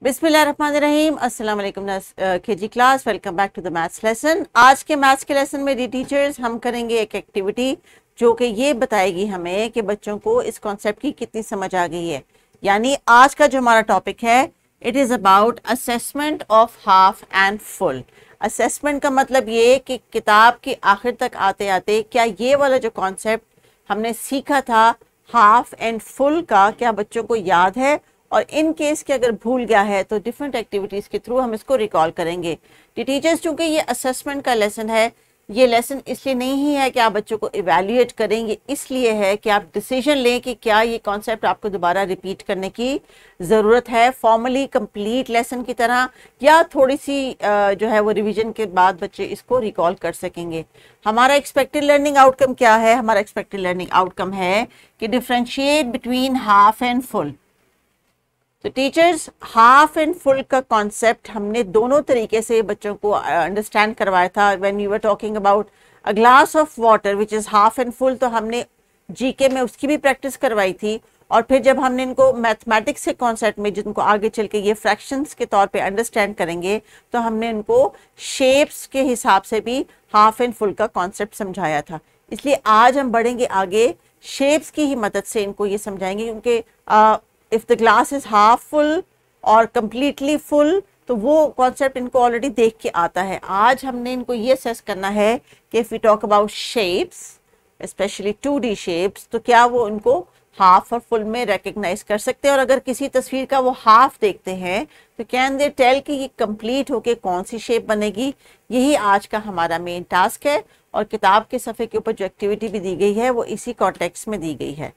बिस्मिल्लाहिर्रहमानिर्रहीम। अस्सलाम वालेकुम KG class, welcome back to the maths lesson. आज के मैथ्स के लेसन में डी टीचर्स हम करेंगे एक एक्टिविटी जो कि ये बताएगी हमें कि बच्चों को इस कॉन्सेप्ट की कितनी समझ आ गई है। यानी आज का जो हमारा टॉपिक है, it is about assessment of half and full. Assessment का मतलब ये कि किताब के आखिर तक आते आते क्या ये वाला जो कॉन्सेप्ट हमने सीखा था हाफ एंड फुल का, क्या बच्चों को याद है, और इन केस के अगर भूल गया है तो डिफरेंट एक्टिविटीज़ के थ्रू हम इसको रिकॉल करेंगे। टीचर्स, चूंकि ये असेसमेंट का लेसन है, ये लेसन इसलिए नहीं है कि आप बच्चों को इवेल्युएट करेंगे, इसलिए है कि आप डिसीजन लें कि क्या ये कॉन्सेप्ट आपको दोबारा रिपीट करने की ज़रूरत है फॉर्मली कंप्लीट लेसन की तरह, या थोड़ी सी जो है वो रिवीजन के बाद बच्चे इसको रिकॉल कर सकेंगे। हमारा एक्सपेक्टेड लर्निंग आउटकम क्या है? हमारा एक्सपेक्टेड लर्निंग आउटकम है कि differentiate between half and full. तो टीचर्स, हाफ एंड फुल का कॉन्सेप्ट हमने दोनों तरीके से बच्चों को अंडरस्टैंड करवाया था। When you were talking about a glass of water which is half and full, तो हमने जीके में उसकी भी प्रैक्टिस करवाई थी। और फिर जब हमने इनको मैथमेटिक्स के कॉन्सेप्ट में, जिनको आगे चल के ये फ्रैक्शंस के तौर पे अंडरस्टैंड करेंगे, तो हमने इनको शेप्स के हिसाब से भी हाफ एंड फुल का कॉन्सेप्ट समझाया था। इसलिए आज हम बढ़ेंगे आगे, शेप्स की ही मदद से इनको ये समझाएंगे, क्योंकि if the glass is half full और कंप्लीटली फुल, तो वो कॉन्सेप्ट इनको ऑलरेडी देख के आता है। आज हमने इनको ये असेस करना है कि if we talk about shapes, specially 2D shapes, तो क्या वो इनको हाफ और फुल में रिकग्नाइज कर सकते हैं, और अगर किसी तस्वीर का वो हाफ देखते हैं तो कैन दे टेल कि ये कंप्लीट होके कौन सी शेप बनेगी। यही आज का हमारा मेन टास्क है, और किताब के सफ़े के ऊपर जो एक्टिविटी भी दी गई है वो इसी कॉन्टेक्स्ट में दी गई है।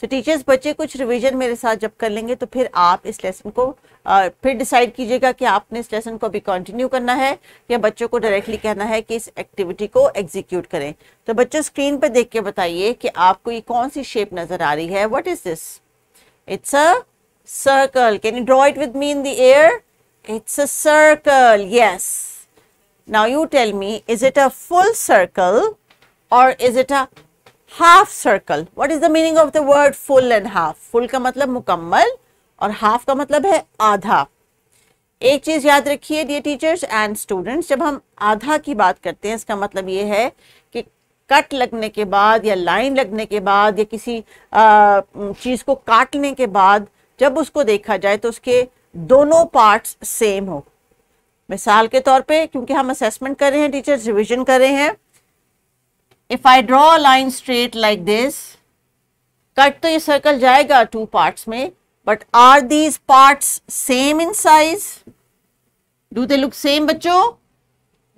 तो टीचर्स, बच्चे कुछ रिवीजन मेरे साथ जब कर लेंगे तो फिर आप इस लेसन को फिर डिसाइड कीजिएगा कि आपने इस लेसन को भी कंटिन्यू करना है या बच्चों को डायरेक्टली कहना है कि इस एक्टिविटी को एग्जीक्यूट करें। तो बच्चों, स्क्रीन पर देख के बताइए कि आपको ये कौन सी शेप नजर आ रही है। What is this? It's a circle. Can you draw it with me in the air? It's a circle, yes. Now you tell me, is it a full circle और is it a half circle? What is the meaning of the word full and half? Full का मतलब मुकम्मल और half का मतलब है आधा। एक चीज याद रखिए डियर टीचर्स एंड स्टूडेंट्स, जब हम आधा की बात करते हैं, इसका मतलब ये है कि कट लगने के बाद या लाइन लगने के बाद या किसी चीज को काटने के बाद जब उसको देखा जाए तो उसके दोनों पार्ट्स सेम हो। मिसाल के तौर पे, क्योंकि हम असेसमेंट कर रहे हैं टीचर्स, रिविजन कर रहे हैं, if I draw a line straight like this, cut तो ये सर्कल जाएगा 2 पार्ट्स में, but are these parts same in size? Do they look same बच्चों?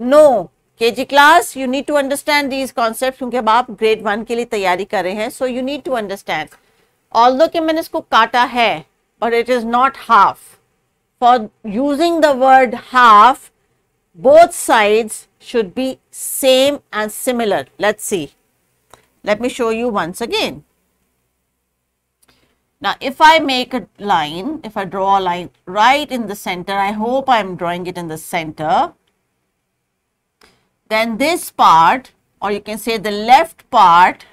No. KG class, you need to understand these concepts, क्योंकि अब आप grade 1 के लिए तैयारी कर रहे हैं, so you need to understand. Although कि मैंने इसको काटा है, but it is not half. For using the word half, both sides should be same and similar. Let's see. Let me show you once again. Now, if I make a line, if I draw a line right in the center, I hope I'm drawing it in the center, then this part, or you can say the left part,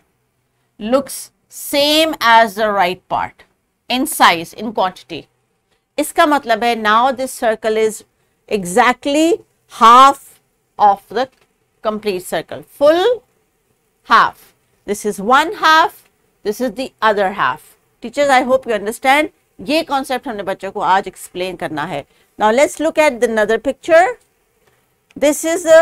looks same as the right part in size, in quantity. इसका मतलब है now this circle is exactly half of the complete circle. Full, half. This is one half, this is the other half. Teachers, I hope you understand. ये concept हमने बच्चों को आज explain करना है. Now let's look at another picture. This is a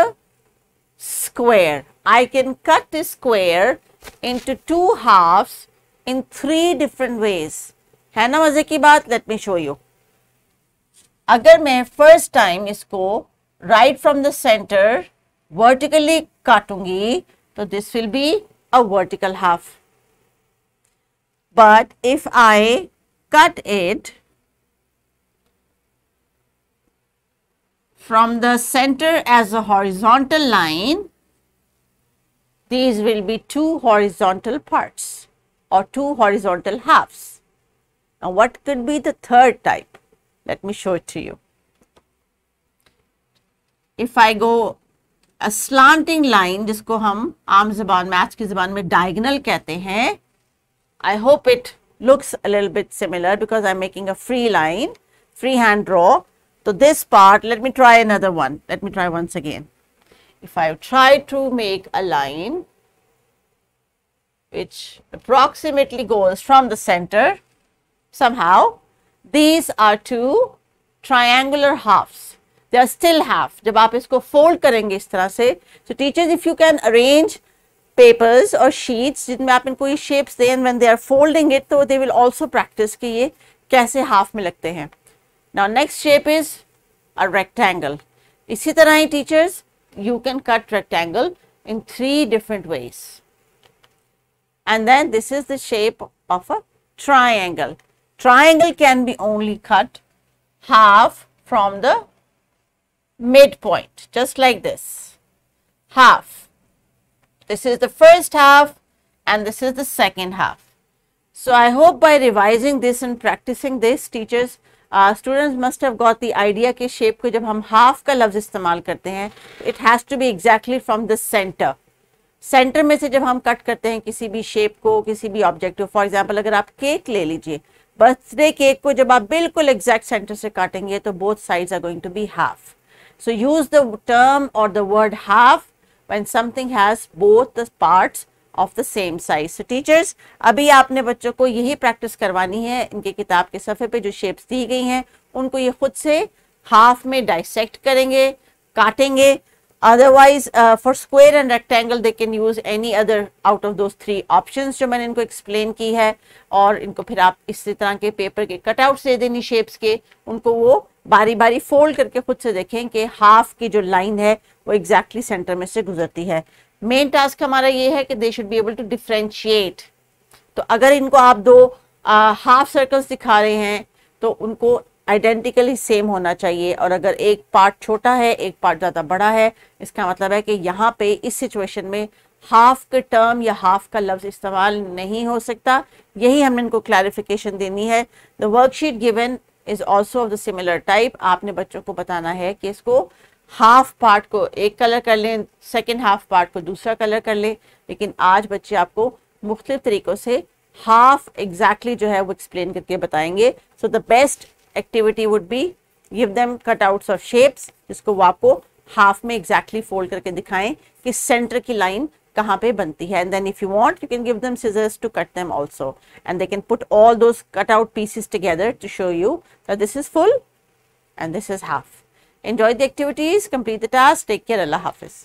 square. I can cut this square into 2 halves in 3 different ways. है ना मजे की बात? Let me show you. अगर मैं first time इसको right from the center vertically काटूंगी तो this will be a vertical half. But if I cut it from the center as a horizontal line, these will be 2 horizontal parts or 2 horizontal halves. Now what could be the third type? Let me show it to you. If I go a slanting line, जिसको हम आम ज़बान, maths की ज़बान में diagonal कहते हैं, I hope it looks a little bit similar because I'm making a free line. free hand draw. So this part, let me try another one. Let me try once again. If I try to make a line which approximately goes from the center, somehow these are two triangular halves. They are still half. जब आप इसको fold करेंगे इस तरह से, so teachers, if you can arrange papers or sheets जिनमें आप इनको ये shapes दें, and when they are folding it, तो they will also practice कि ये कैसे half में लगते हैं. Now next shape is a rectangle. इसी तरह ही teachers, you can cut rectangle in 3 different ways. And then this is the shape of a triangle. Triangle can be only cut half from the midpoint, just like this. Half. This is the first half and this is the second half. So I hope by revising this and practicing this, teachers, students must have got the idea कि shape को जब हम half का लफ्ज इस्तेमाल करते हैं, it has to be exactly from the center. Centre में से जब हम कट करते हैं किसी भी शेप को, किसी भी ऑब्जेक्ट को, फॉर एग्जांपल अगर आप केक ले लीजिए, बर्थडे केक को जब आप बिल्कुल एग्जैक्ट सेंटर से काटेंगे तो both sides are going to be half. So use the term और the word half when something has both the parts of the same size. So teachers, अभी आपने बच्चों को यही प्रैक्टिस करवानी है. इनके किताब के सफ़े पे जो शेप्स दी गई हैं उनको ये खुद से हाफ में डाइसेक्ट करेंगे, काटेंगे. Otherwise, for square and rectangle, they can use any other out of those 3 options जो मैंने इनको explain की है. और इनको फिर आप इसी तरह के पेपर के कटआउट दे देनी शेप्स के, उनको वो बारी बारी फोल्ड करके खुद से देखें कि हाफ की जो लाइन है वो एग्जैक्टली सेंटर में से गुजरती है. मेन टास्क हमारा ये है कि they should be able to differentiate. तो अगर इनको आप 2 हाफ सर्कल्स दिखा रहे हैं तो उनको आइडेंटिकली सेम होना चाहिए. और अगर एक पार्ट छोटा है, एक पार्ट ज़्यादा बड़ा है, इसका मतलब है कि यहाँ पे इस सिचुएशन में हाफ का टर्म या हाफ का लफ्ज इस्तेमाल नहीं हो सकता. यही हमने इनको क्लैरिफिकेशन देनी है. The worksheet given is also of the similar type. आपने बच्चों को बताना है कि इसको हाफ पार्ट को एक कलर कर लें, सेकेंड हाफ पार्ट को दूसरा कलर कर लें. लेकिन आज बच्चे आपको मुख्तलिफ तरीक़ों से हाफ एग्जैक्टली जो है वो एक्सप्लेन करके बताएंगे. So the best activity would be give them cutouts of shapes जिसको वो आपको हाफ में exactly fold करके दिखाएं कि सेंटर की लाइन कहाँ पे बनती है. And then if you want, you can give them scissors to cut them also, and they can put all those cutout pieces together to show you that this is full and this is half. Enjoy the activities, complete the task, take care, Allah Hafiz.